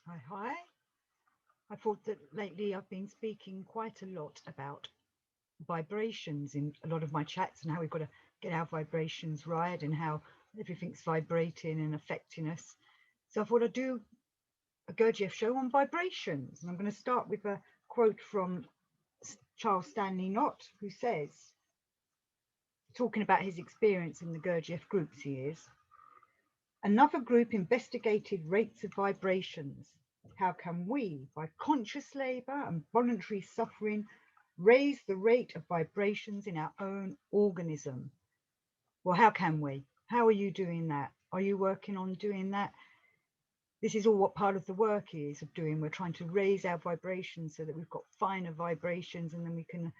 Hi, hi. I thought that lately I've been speaking quite a lot about vibrations in a lot of my chats and how we've got to get our vibrations right and how everything's vibrating and affecting us. So I thought I'd do a Gurdjieff show on vibrations. And I'm going to start with a quote from Charles Stanley Knott, who says, talking about his experience in the Gurdjieff groups he is, another group investigated rates of vibrations. How can we, by conscious labour and voluntary suffering, raise the rate of vibrations in our own organism? Well, how can we? How are you doing that? Are you working on doing that? This is all what part of the work is of doing. We're trying to raise our vibrations so that we've got finer vibrations and then we can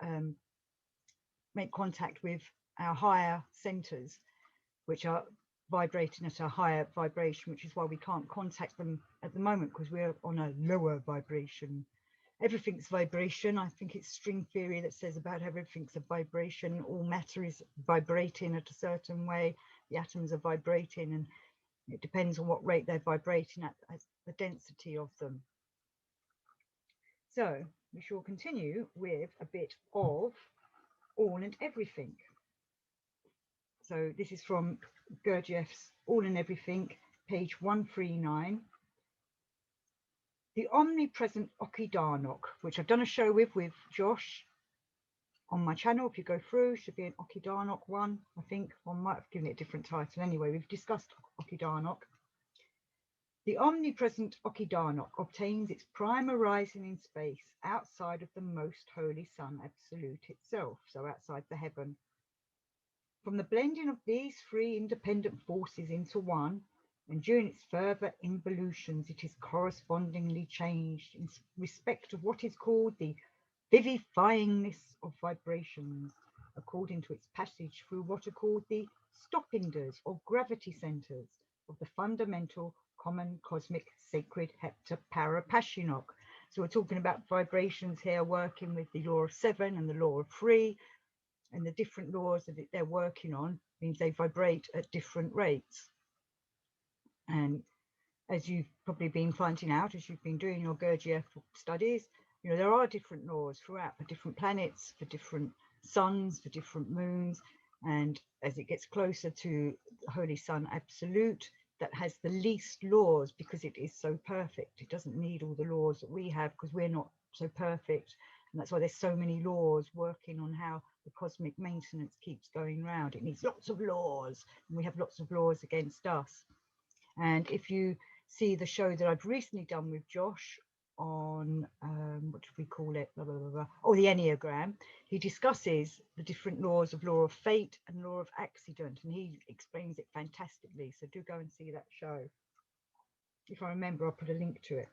um, make contact with our higher centres, which are vibrating at a higher vibration, which is why we can't contact them at the moment because we're on a lower vibration. Everything's vibration. I think it's string theory that says about how everything's a vibration. All matter is vibrating at a certain way. The atoms are vibrating, and it depends on what rate they're vibrating at, as the density of them. So we shall continue with a bit of all and everything. So this is from Gurdjieff's All and Everything, page 139. The omnipresent Okidarnok, which I've done a show with Josh on my channel. If you go through, should be an Okidarnok one, I think. I might have given it a different title. Anyway, we've discussed Okidarnok. The omnipresent Okidarnok obtains its prime arising in space outside of the most holy sun absolute itself, so outside the heaven. From the blending of these three independent forces into one, and during its further involutions, it is correspondingly changed in respect of what is called the vivifyingness of vibrations, according to its passage through what are called the stoppinders or gravity centers of the fundamental common cosmic sacred heptaparapashinok. So we're talking about vibrations here, working with the law of seven and the law of three, and the different laws that they're working on means they vibrate at different rates. And as you've probably been finding out as you've been doing your Gurdjieff studies, there are different laws throughout for different planets, for different suns, for different moons. And as it gets closer to the Holy Sun Absolute, that has the least laws because it is so perfect. It doesn't need all the laws that we have because we're not so perfect. And that's why there's so many laws working on how the cosmic maintenance keeps going round. It needs lots of laws, and we have lots of laws against us. And if you see the show that I've recently done with Josh on, what do we call it? Blah, blah, blah, blah. Oh, the Enneagram. He discusses the different laws of law of fate and law of accident, and he explains it fantastically. So do go and see that show. If I remember, I'll put a link to it.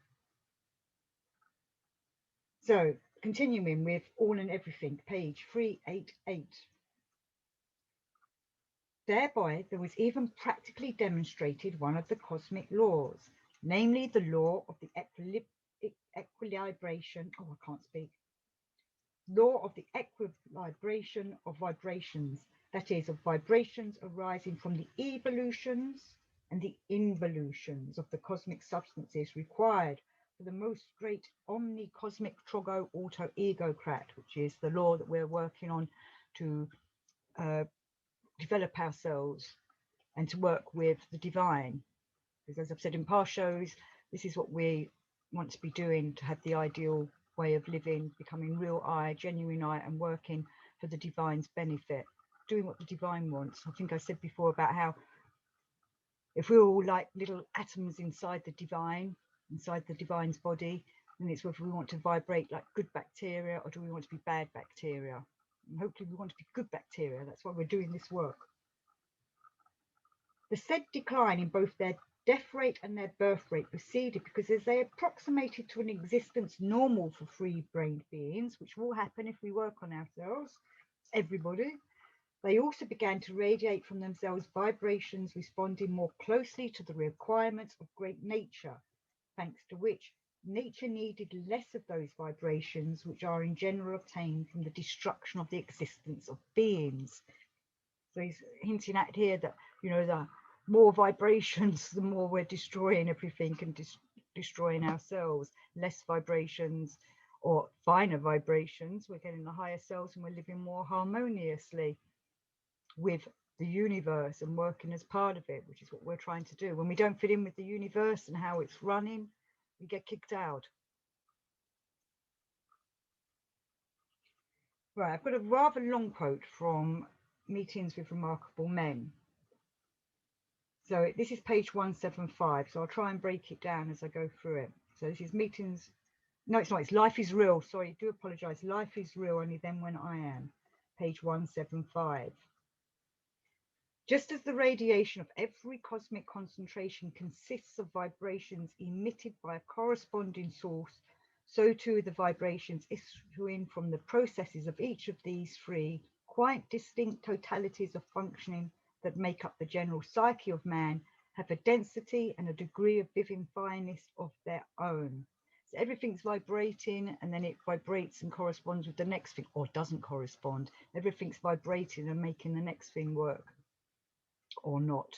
So continuing with All and Everything, page 388. Thereby there was even practically demonstrated one of the cosmic laws, namely the law of the equilibration, oh, I can't speak, law of the equilibration of vibrations, that is, of vibrations arising from the evolutions and the involutions of the cosmic substances required for the most great omni-cosmic trogo auto-egocrat, which is the law that we're working on to develop ourselves and to work with the divine. Because as I've said in past shows, this is what we want to be doing to have the ideal way of living, becoming real I, genuine I, and working for the divine's benefit, doing what the divine wants. I think I said before about how if we're all like little atoms inside the divine's body, then it's whether we want to vibrate like good bacteria or do we want to be bad bacteria. And hopefully we want to be good bacteria. That's why we're doing this work. The said decline in both their death rate and their birth rate proceeded because as they approximated to an existence normal for free-brained beings, which will happen if we work on ourselves, everybody, they also began to radiate from themselves vibrations responding more closely to the requirements of great nature, thanks to which nature needed less of those vibrations which are in general obtained from the destruction of the existence of beings. So he's hinting at here that, the more vibrations, the more we're destroying everything and destroying ourselves. Less vibrations or finer vibrations, we're getting the higher selves, and we're living more harmoniously with the universe and working as part of it, which is what we're trying to do. When we don't fit in with the universe and how it's running, we get kicked out. Right, I've got a rather long quote from Meetings with Remarkable Men. So this is page 175, so I'll try and break it down as I go through it. So this is Meetings, no it's not, it's Life is Real, sorry, I do apologise. Life is Real, only then when I am, page 175. Just as the radiation of every cosmic concentration consists of vibrations emitted by a corresponding source, so too the vibrations issuing from the processes of each of these three quite distinct totalities of functioning that make up the general psyche of man have a density and a degree of vivid fineness of their own. So everything's vibrating, and then it vibrates and corresponds with the next thing, or doesn't correspond. Everything's vibrating and making the next thing work or not.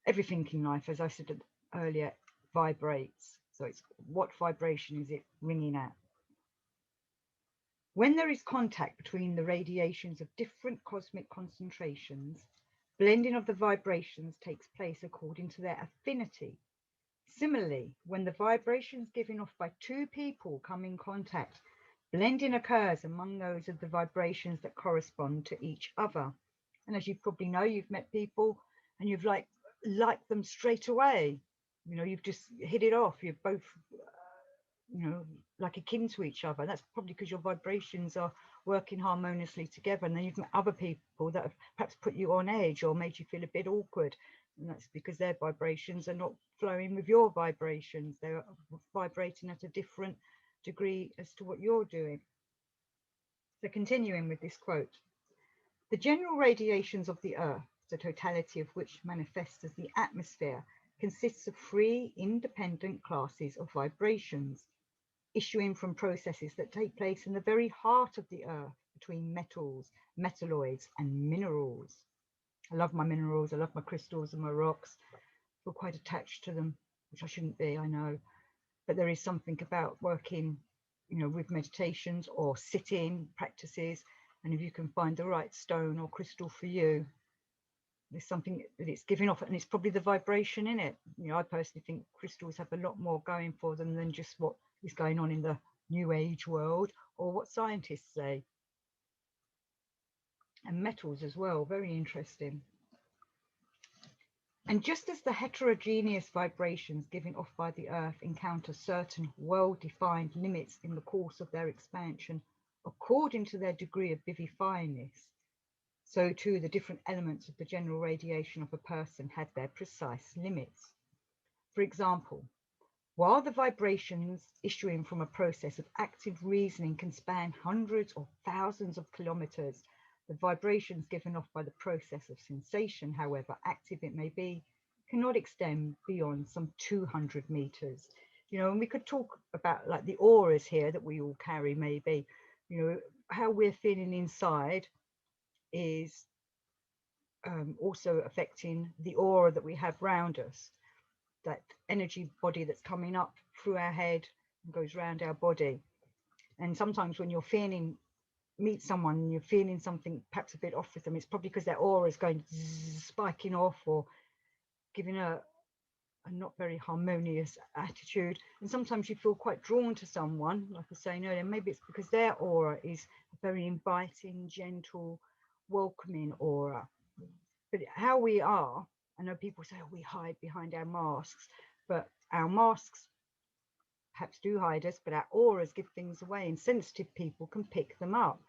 Everything in life, as I said earlier, vibrates. So it's what vibration is it ringing at? When there is contact between the radiations of different cosmic concentrations, blending of the vibrations takes place according to their affinity. Similarly, when the vibrations given off by two people come in contact, blending occurs among those of the vibrations that correspond to each other. And as you probably know, you've met people and you've liked them straight away. You know, you've just hit it off. You're both, you know, like akin to each other. That's probably because your vibrations are working harmoniously together. And then you've met other people that have perhaps put you on edge or made you feel a bit awkward. And that's because their vibrations are not flowing with your vibrations. They're vibrating at a different degree as to what you're doing. So continuing with this quote, the general radiations of the Earth, the totality of which manifests as the atmosphere, consists of three independent classes of vibrations, issuing from processes that take place in the very heart of the Earth, between metals, metalloids, and minerals. I love my minerals, I love my crystals and my rocks. I feel quite attached to them, which I shouldn't be, I know. But there is something about working, you know, with meditations or sitting practices, and if you can find the right stone or crystal for you, there's something that it's giving off, and it's probably the vibration in it. You know, I personally think crystals have a lot more going for them than just what is going on in the new age world or what scientists say. And metals as well, very interesting. And just as the heterogeneous vibrations given off by the Earth encounter certain well-defined limits in the course of their expansion according to their degree of vivifyingness, so too the different elements of the general radiation of a person had their precise limits. For example, while the vibrations issuing from a process of active reasoning can span hundreds or thousands of kilometers, the vibrations given off by the process of sensation, however active it may be, cannot extend beyond some 200 meters. You know, and we could talk about like the auras here that we all carry, maybe, you know, how we're feeling inside is also affecting the aura that we have around us, that energy body that's coming up through our head and goes around our body. And sometimes when you're meet someone and you're feeling something perhaps a bit off with them, it's probably because their aura is going spiking off or giving a not very harmonious attitude. And sometimes you feel quite drawn to someone, like I was saying earlier, maybe it's because their aura is a very inviting, gentle, welcoming aura. But how we are, I know people say, oh, we hide behind our masks, but our masks perhaps do hide us, but our auras give things away, and sensitive people can pick them up.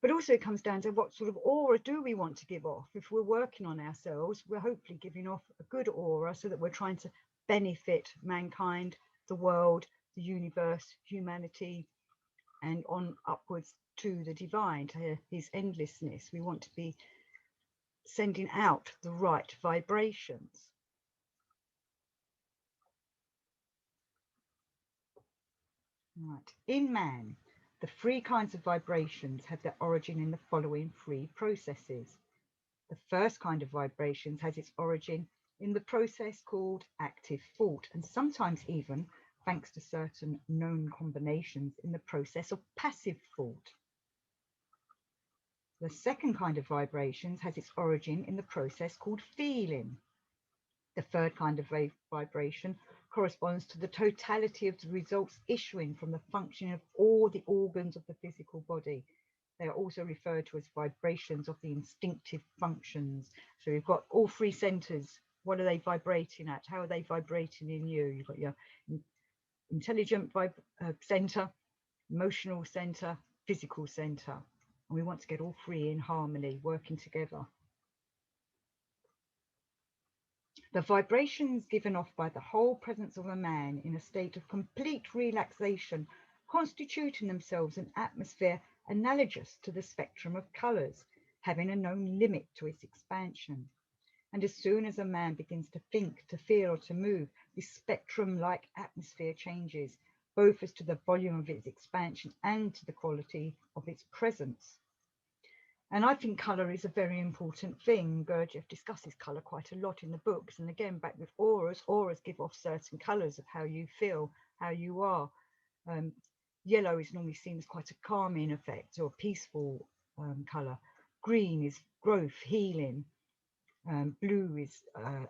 But also it comes down to what sort of aura do we want to give off? If we're working on ourselves, we're hopefully giving off a good aura so that we're trying to benefit mankind, the world, the universe, humanity, and on upwards to the divine, to his endlessness. We want to be sending out the right vibrations. Right. In man, the three kinds of vibrations have their origin in the following three processes. The first kind of vibrations has its origin in the process called active thought, and sometimes even, thanks to certain known combinations, in the process of passive thought. The second kind of vibrations has its origin in the process called feeling. The third kind of vibration corresponds to the totality of the results issuing from the functioning of all the organs of the physical body. They are also referred to as vibrations of the instinctive functions. So you've got all three centers. What are they vibrating at? How are they vibrating in you? You've got your intelligent center, emotional center, physical center. And we want to get all three in harmony, working together. The vibrations given off by the whole presence of a man in a state of complete relaxation, constituting themselves an atmosphere analogous to the spectrum of colours, having a known limit to its expansion. And as soon as a man begins to think, to feel, or to move, this spectrum-like atmosphere changes, both as to the volume of its expansion and to the quality of its presence. And I think colour is a very important thing. Gurdjieff discusses colour quite a lot in the books. And again, back with auras, auras give off certain colours of how you feel, how you are. Yellow is normally seen as quite a calming effect or a peaceful colour. Green is growth, healing. Blue is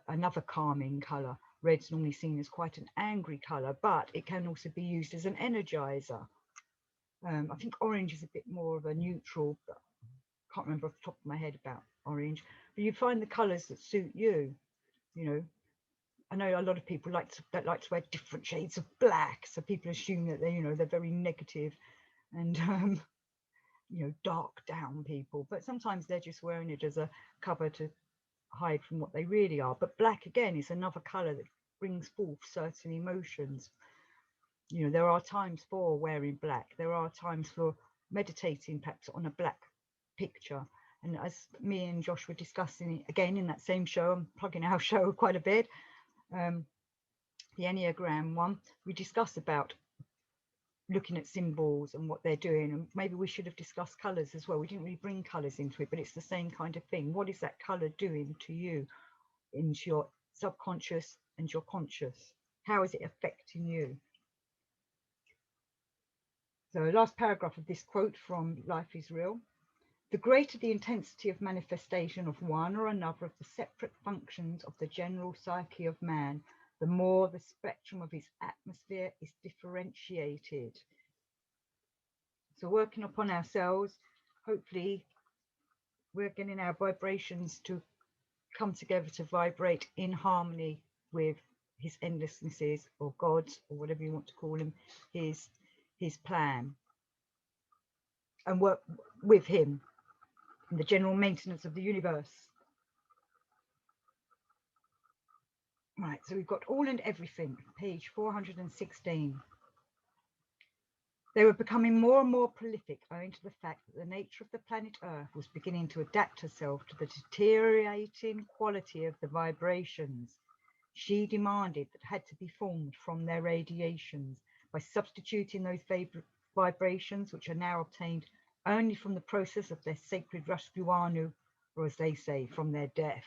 another calming colour. Red's normally seen as quite an angry colour, but it can also be used as an energizer. I think orange is a bit more of a neutral, but can't remember off the top of my head about orange, but you find the colours that suit you. You know, I know a lot of people like to wear different shades of black, so people assume that they're very negative and dark down people, but sometimes they're just wearing it as a cover to hide from what they really are. But black again is another colour that brings forth certain emotions. There are times for wearing black, there are times for meditating perhaps on a black picture. And as me and Josh were discussing again in that same show, I'm plugging our show quite a bit, the Enneagram one, we discussed about looking at symbols and what they're doing, and maybe we should have discussed colours as well. We didn't really bring colours into it, but it's the same kind of thing. What is that colour doing to you, into your subconscious and your conscious? How is it affecting you? So last paragraph of this quote from Life is Real. The greater the intensity of manifestation of one or another of the separate functions of the general psyche of man, the more the spectrum of his atmosphere is differentiated. So working upon ourselves, hopefully we're getting our vibrations to come together to vibrate in harmony with his endlessnesses or God's, or whatever you want to call him, his plan, and work with him in the general maintenance of the universe. Right, so we've got All and Everything, page 416. They were becoming more and more prolific owing to the fact that the nature of the planet Earth was beginning to adapt herself to the deteriorating quality of the vibrations she demanded that had to be formed from their radiations by substituting those vibrations which are now obtained only from the process of their sacred Raskuanu, or as they say, from their death.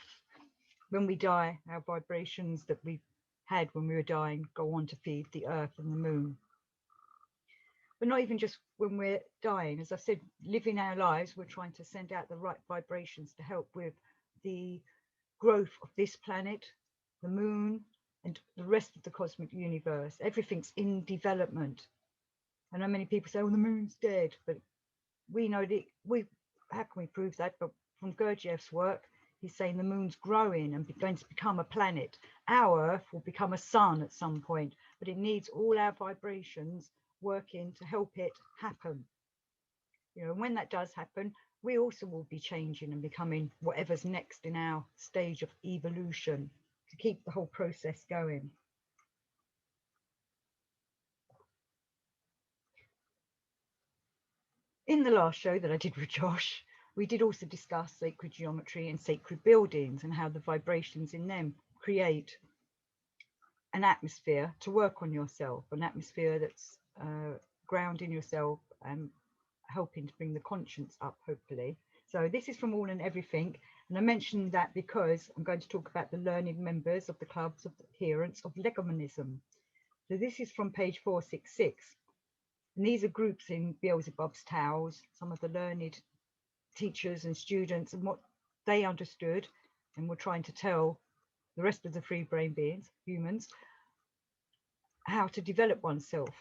When we die, our vibrations that we had when we were dying go on to feed the earth and the moon. But not even just when we're dying. As I said, living our lives, we're trying to send out the right vibrations to help with the growth of this planet, the moon, and the rest of the cosmic universe. Everything's in development. I know many people say, oh, the moon's dead, but we know that how can we prove that? But from Gurdjieff's work, he's saying the moon's growing and going to become a planet. Our Earth will become a sun at some point, but it needs all our vibrations working to help it happen. And when that does happen, we also will be changing and becoming whatever's next in our stage of evolution to keep the whole process going. In the last show that I did with Josh, we did also discuss sacred geometry and sacred buildings and how the vibrations in them create an atmosphere to work on yourself, an atmosphere that's grounding yourself and helping to bring the conscience up, hopefully. So this is from All and Everything. And I mentioned that because I'm going to talk about the learned members of the clubs of adherents of legomanism. So this is from page 466. And these are groups in Beelzebub's towels, some of the learned teachers and students, and what they understood and were trying to tell the rest of the free brain beings, humans, how to develop oneself.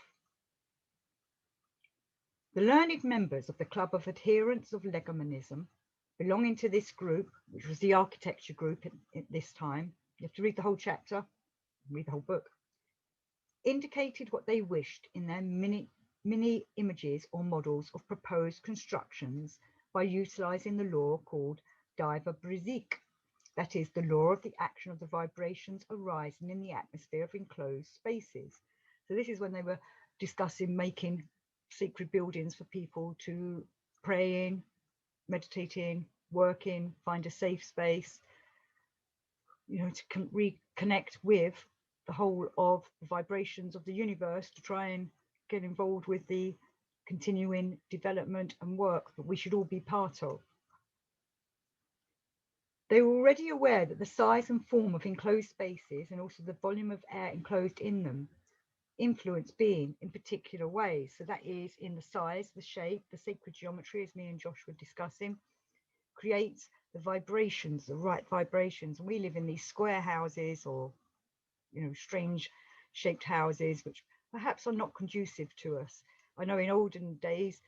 The learned members of the Club of Adherents of Legomanism, belonging to this group, which was the architecture group at this time, you have to read the whole chapter, read the whole book, indicated what they wished in their mini images or models of proposed constructions by utilizing the law called Vibrating, that is, the law of the action of the vibrations arising in the atmosphere of enclosed spaces. So this is when they were discussing making secret buildings for people to pray in, meditate in, work in, find a safe space, you know, to reconnect with the whole of the vibrations of the universe, to try and get involved with the continuing development and work that we should all be part of. They were already aware that the size and form of enclosed spaces and also the volume of air enclosed in them influence being in particular ways. So that is in the size, the shape, the sacred geometry, as me and Josh were discussing, creates the vibrations, the right vibrations. And we live in these square houses or, you know, strange shaped houses, which perhaps are not conducive to us. I know in olden days,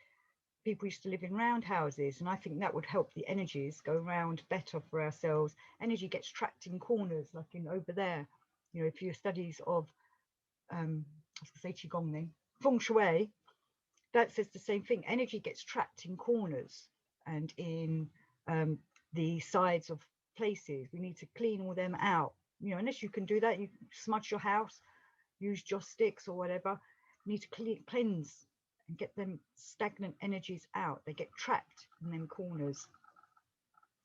people used to live in round houses, and I think that would help the energies go round better for ourselves. Energy gets trapped in corners, like in over there. You know, if your studies of I was going to say Qigong then, Feng Shui, that says the same thing. Energy gets trapped in corners and in the sides of places. We need to clean all them out. You know, unless you can do that, you smudge your house, use joss sticks or whatever. You need to cleanse and get them stagnant energies out. They get trapped in them corners,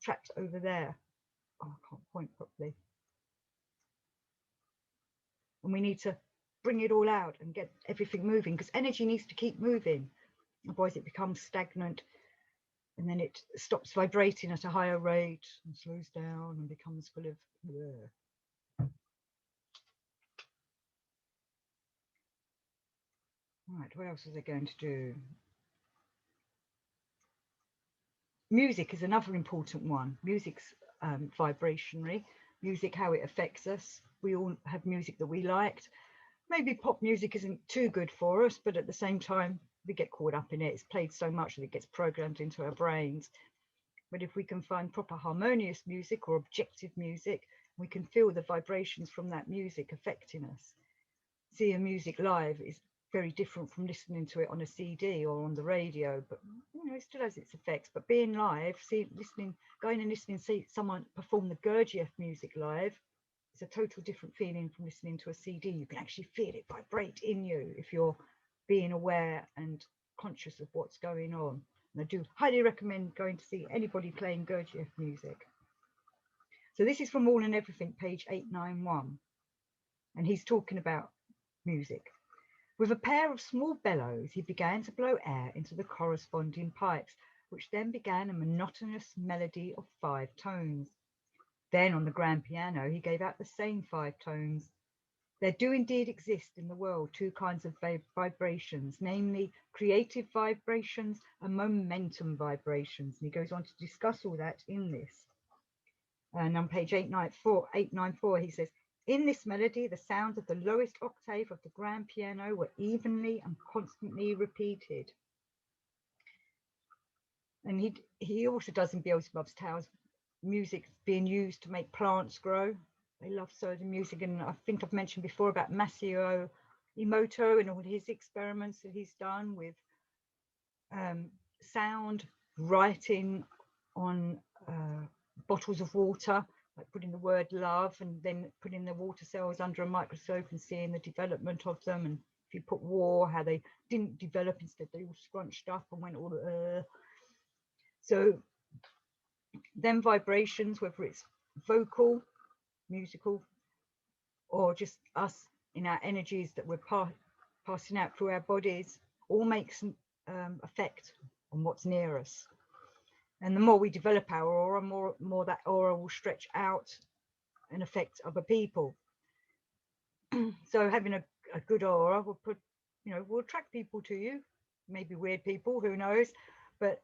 trapped over there. Oh, I can't point properly. And we need to bring it all out and get everything moving, because energy needs to keep moving, otherwise it becomes stagnant and then it stops vibrating at a higher rate and slows down and becomes full of Right, what else was I going to do? Music is another important one. Music's vibrationary. Music, how it affects us. We all have music that we liked. Maybe pop music isn't too good for us, but at the same time, we get caught up in it. It's played so much that it gets programmed into our brains. But if we can find proper harmonious music or objective music, we can feel the vibrations from that music affecting us. Seeing music live is very different from listening to it on a CD or on the radio, but you know, it still has its effects. But being live, going and listening, see someone perform the Gurdjieff music live, it's a total different feeling from listening to a CD. You can actually feel it vibrate in you if you're being aware and conscious of what's going on. And I do highly recommend going to see anybody playing Gurdjieff music. So this is from All and Everything, page 891. And he's talking about music. With a pair of small bellows, he began to blow air into the corresponding pipes, which then began a monotonous melody of 5 tones. Then on the grand piano, he gave out the same 5 tones. There do indeed exist in the world 2 kinds of vibrations, namely creative vibrations and momentum vibrations. And he goes on to discuss all that in this. And on page 894, he says, in this melody, the sounds of the lowest octave of the grand piano were evenly and constantly repeated. And he also does in Beelzebub's Tales, music being used to make plants grow. They love so the music, and I think I've mentioned before about Masao Emoto and all his experiments that he's done with sound, writing on bottles of water, like putting the word love and then putting the water cells under a microscope and seeing the development of them. And if you put war, how they didn't develop, instead they all scrunched up and went all so then vibrations, whether it's vocal, musical, or just us in our energies that we're passing out through our bodies, all makes an effect on what's near us. And the more we develop our aura, more that aura will stretch out and affect other people. So having a good aura will put, will attract people to you, maybe weird people, who knows, but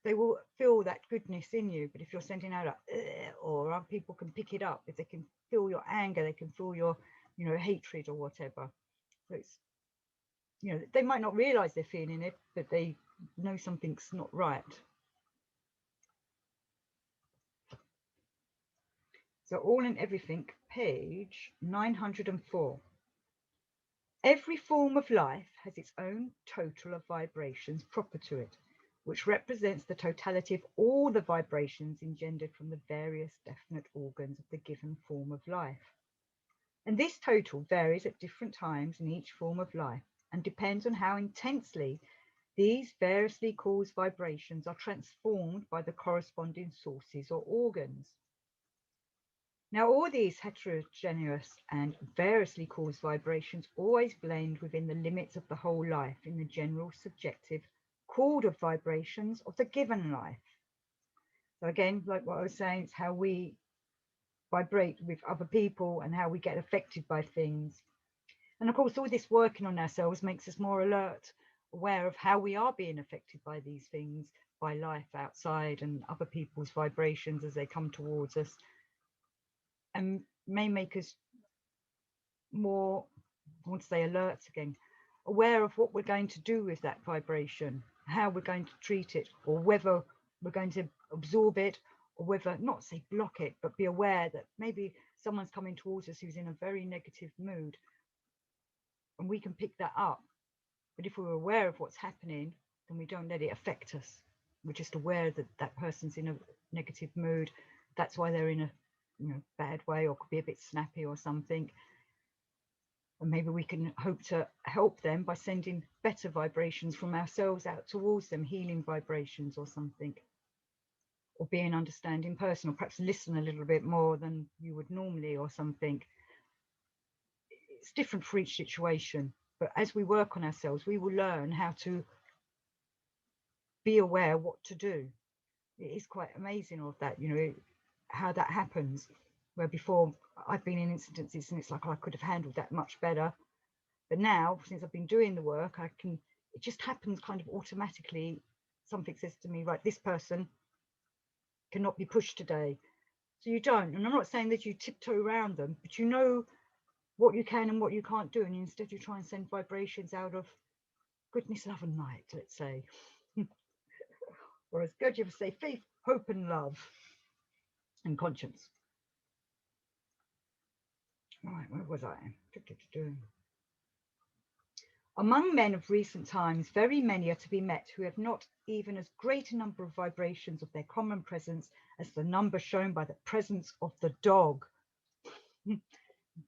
they will feel that goodness in you. But if you're sending out a aura, people can pick it up. If they can feel your anger, they can feel your, hatred or whatever. So it's, they might not realize they're feeling it, but they know something's not right. So All in Everything, page 904. Every form of life has its own total of vibrations proper to it, which represents the totality of all the vibrations engendered from the various definite organs of the given form of life. And this total varies at different times in each form of life and depends on how intensely these variously caused vibrations are transformed by the corresponding sources or organs. Now, all these heterogeneous and variously caused vibrations always blend within the limits of the whole life in the general subjective chord of vibrations of the given life. So again, like what I was saying, it's how we vibrate with other people and how we get affected by things. And of course, all this working on ourselves makes us more alert, aware of how we are being affected by these things, by life outside and other people's vibrations as they come towards us, and may make us more, I want to say alert again, aware of what we're going to do with that vibration, how we're going to treat it, or whether we're going to absorb it, or whether, not say block it, but be aware that maybe someone's coming towards us who's in a very negative mood, and we can pick that up. But if we're aware of what's happening, then we don't let it affect us. We're just aware that that person's in a negative mood. That's why they're in a bad way, or could be a bit snappy or something. And maybe we can hope to help them by sending better vibrations from ourselves out towards them, healing vibrations or something, or be an understanding person, or perhaps listen a little bit more than you would normally or something. It's different for each situation, but as we work on ourselves, we will learn how to be aware what to do. It is quite amazing of that, how that happens, where before I've been in incidences and it's like, oh, I could have handled that much better. But now, since I've been doing the work, it just happens kind of automatically. Something says to me, right, this person cannot be pushed today. So you don't. And I'm not saying that you tiptoe around them, but you know what you can and what you can't do. And instead you try and send vibrations out of goodness, love and light, let's say. Or as Gurdjieff would say, faith, hope and love and conscience. Right, where was I? Among men of recent times, very many are to be met who have not even as great a number of vibrations of their common presence as the number shown by the presence of the dog.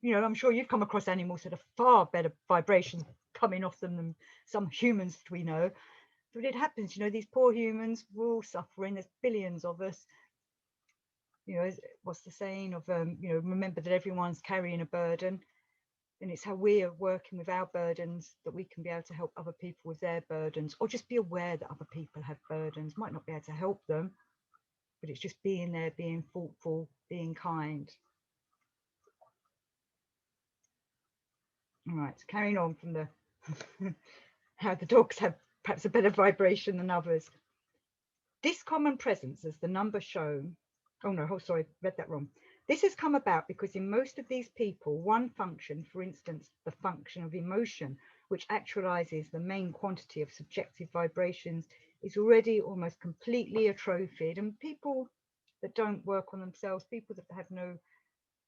I'm sure you've come across animals that have far better vibrations coming off them than some humans that we know. But it happens, these poor humans, we're all suffering. There's billions of us. What's the saying of, remember that everyone's carrying a burden. And it's how we are working with our burdens that we can be able to help other people with their burdens, or just be aware that other people have burdens. Might not be able to help them, but it's just being there, being thoughtful, being kind. All right, carrying on from the how the dogs have perhaps a better vibration than others. This common presence, as the number shown, sorry, read that wrong. This has come about because in most of these people, one function, for instance, the function of emotion, which actualizes the main quantity of subjective vibrations, is already almost completely atrophied. And people that don't work on themselves, people that have no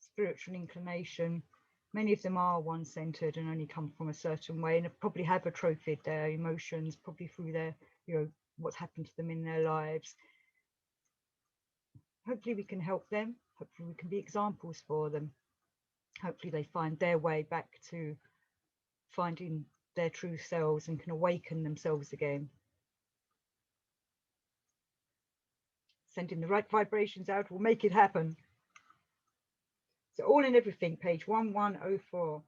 spiritual inclination, many of them are one-centered and only come from a certain way, and probably have atrophied their emotions, probably through their, what's happened to them in their lives. Hopefully we can help them. Hopefully we can be examples for them. Hopefully they find their way back to finding their true selves and can awaken themselves again. Sending the right vibrations out will make it happen. So All in Everything, page 1104.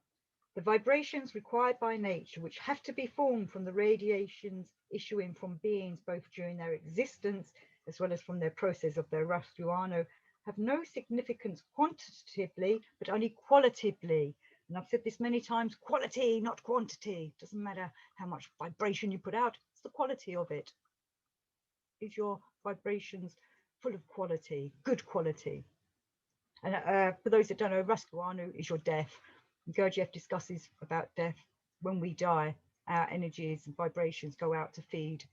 The vibrations required by nature, which have to be formed from the radiations issuing from beings both during their existence as well as from their process of their Rastuano, have no significance quantitatively, but only qualitatively. And I've said this many times, quality, not quantity. Doesn't matter how much vibration you put out, it's the quality of it. Is your vibrations full of quality, good quality? And for those that don't know, Rastuano is your death. Gurdjieff discusses about death. When we die, our energies and vibrations go out to feed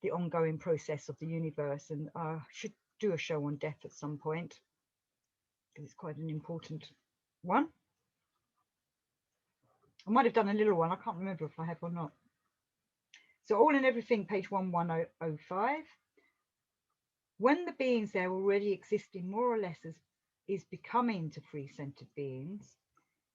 the ongoing process of the universe. And I should do a show on death at some point, because it's quite an important one. I might have done a little one. I can't remember if I have or not. So All and Everything, page 1105. When the beings there already existing more or less as is becoming to free-centered beings,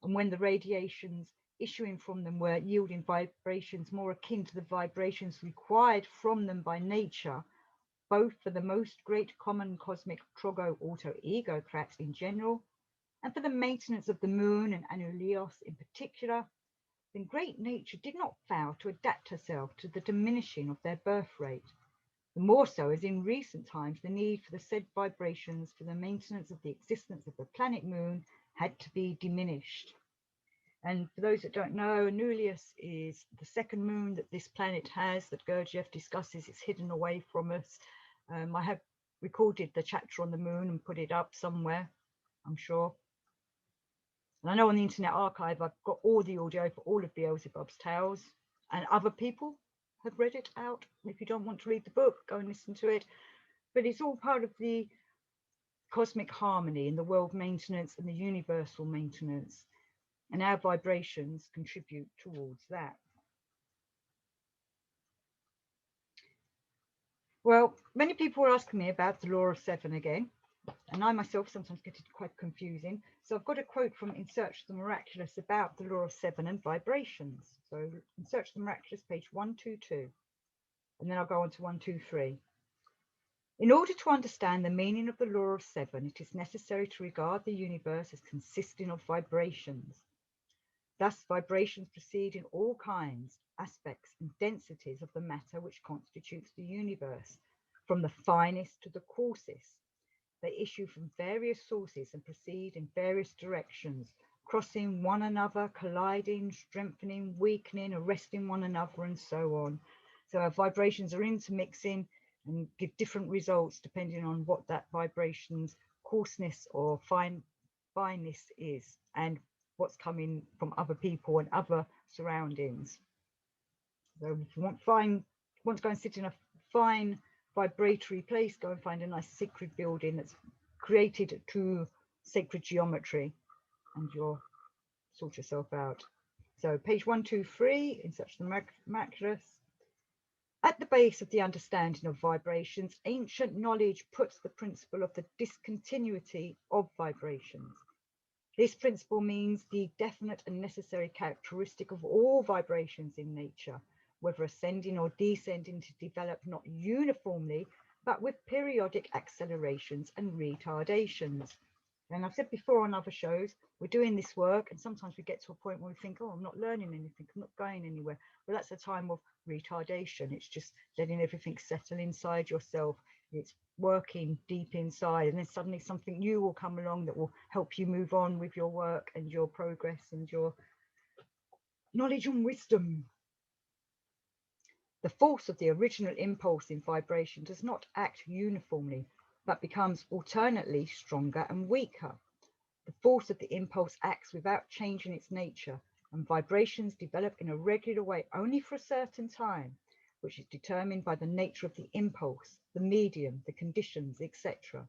and when the radiations issuing from them were yielding vibrations more akin to the vibrations required from them by nature, both for the most great common cosmic trogo auto egocrats in general, and for the maintenance of the moon and Anulios in particular, then great nature did not fail to adapt herself to the diminishing of their birth rate. The more so as in recent times the need for the said vibrations for the maintenance of the existence of the planet moon had to be diminished. And for those that don't know, Anulius is the second moon that this planet has, that Gurdjieff discusses. It's hidden away from us. I have recorded the chapter on the moon and put it up somewhere, I'm sure. And I know on the Internet Archive, I've got all the audio for all of Beelzebub's tales, and other people have read it out. If you don't want to read the book, go and listen to it. But it's all part of the cosmic harmony and the world maintenance and the universal maintenance. And our vibrations contribute towards that. Well, many people are asking me about the law of seven again, and I myself sometimes get it quite confusing. So I've got a quote from In Search of the Miraculous about the law of seven and vibrations. So In Search of the Miraculous, page 122, and then I'll go on to 123. In order to understand the meaning of the law of seven, it is necessary to regard the universe as consisting of vibrations. Thus, vibrations proceed in all kinds, aspects, and densities of the matter which constitutes the universe, from the finest to the coarsest. They issue from various sources and proceed in various directions, crossing one another, colliding, strengthening, weakening, arresting one another, and so on. So our vibrations are intermixing and give different results depending on what that vibration's coarseness or fineness is, and what's coming from other people and other surroundings. So if you want to go and sit in a fine vibratory place, go and find a nice sacred building that's created to sacred geometry, and you'll sort yourself out. So page 123, In Search of the Miraculous. At the base of the understanding of vibrations, ancient knowledge puts the principle of the discontinuity of vibrations. This principle means the definite and necessary characteristic of all vibrations in nature, whether ascending or descending, to develop not uniformly, but with periodic accelerations and retardations. And I've said before on other shows, we're doing this work, and sometimes we get to a point where we think, oh, I'm not learning anything, I'm not going anywhere. Well, that's a time of retardation. It's just letting everything settle inside yourself. It's working deep inside, and then suddenly something new will come along that will help you move on with your work and your progress and your knowledge and wisdom. The force of the original impulse in vibration does not act uniformly, but becomes alternately stronger and weaker. The force of the impulse acts without changing its nature, and vibrations develop in a regular way only for a certain time, which is determined by the nature of the impulse, the medium, the conditions, etc.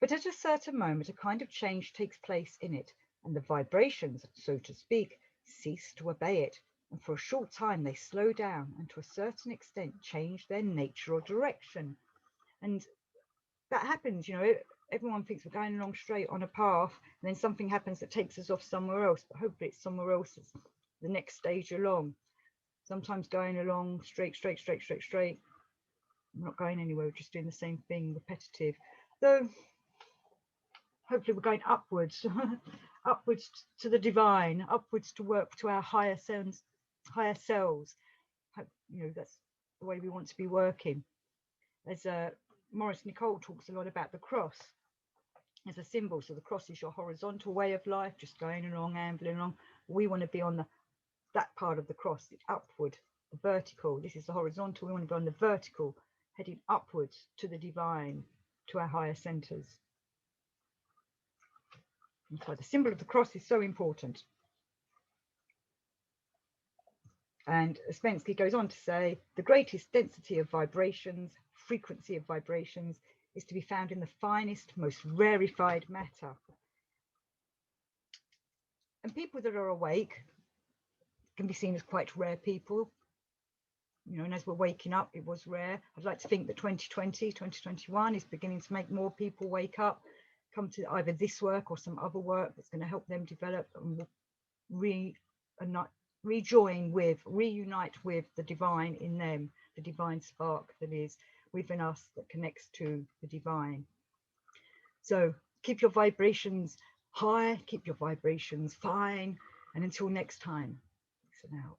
But at a certain moment, a kind of change takes place in it, and the vibrations, so to speak, cease to obey it, and for a short time they slow down and to a certain extent change their nature or direction. And that happens, everyone thinks we're going along straight on a path, and then something happens that takes us off somewhere else, but hopefully it's somewhere else that's the next stage along. Sometimes going along straight, I'm not going anywhere, we're just doing the same thing, repetitive. So hopefully we're going upwards, upwards to the divine, upwards to work to our higher selves. That's the way we want to be working. as Maurice Nicole talks a lot about the cross as a symbol. So the cross is your horizontal way of life, just going along, ambling along. We want to be on that part of the cross, the upward, the vertical. This is the horizontal. We want to be on the vertical, heading upwards to the divine, to our higher centers. And so the symbol of the cross is so important. And Ouspensky goes on to say, the greatest density of vibrations, frequency of vibrations, is to be found in the finest, most rarefied matter. And people that are awake can be seen as quite rare people. You know, and as we're waking up, it was rare. I'd like to think that 2020, 2021 is beginning to make more people wake up, come to either this work or some other work that's going to help them develop and reunite with the divine in them, the divine spark that is within us that connects to the divine. So keep your vibrations high, keep your vibrations fine, and until next time, listen out.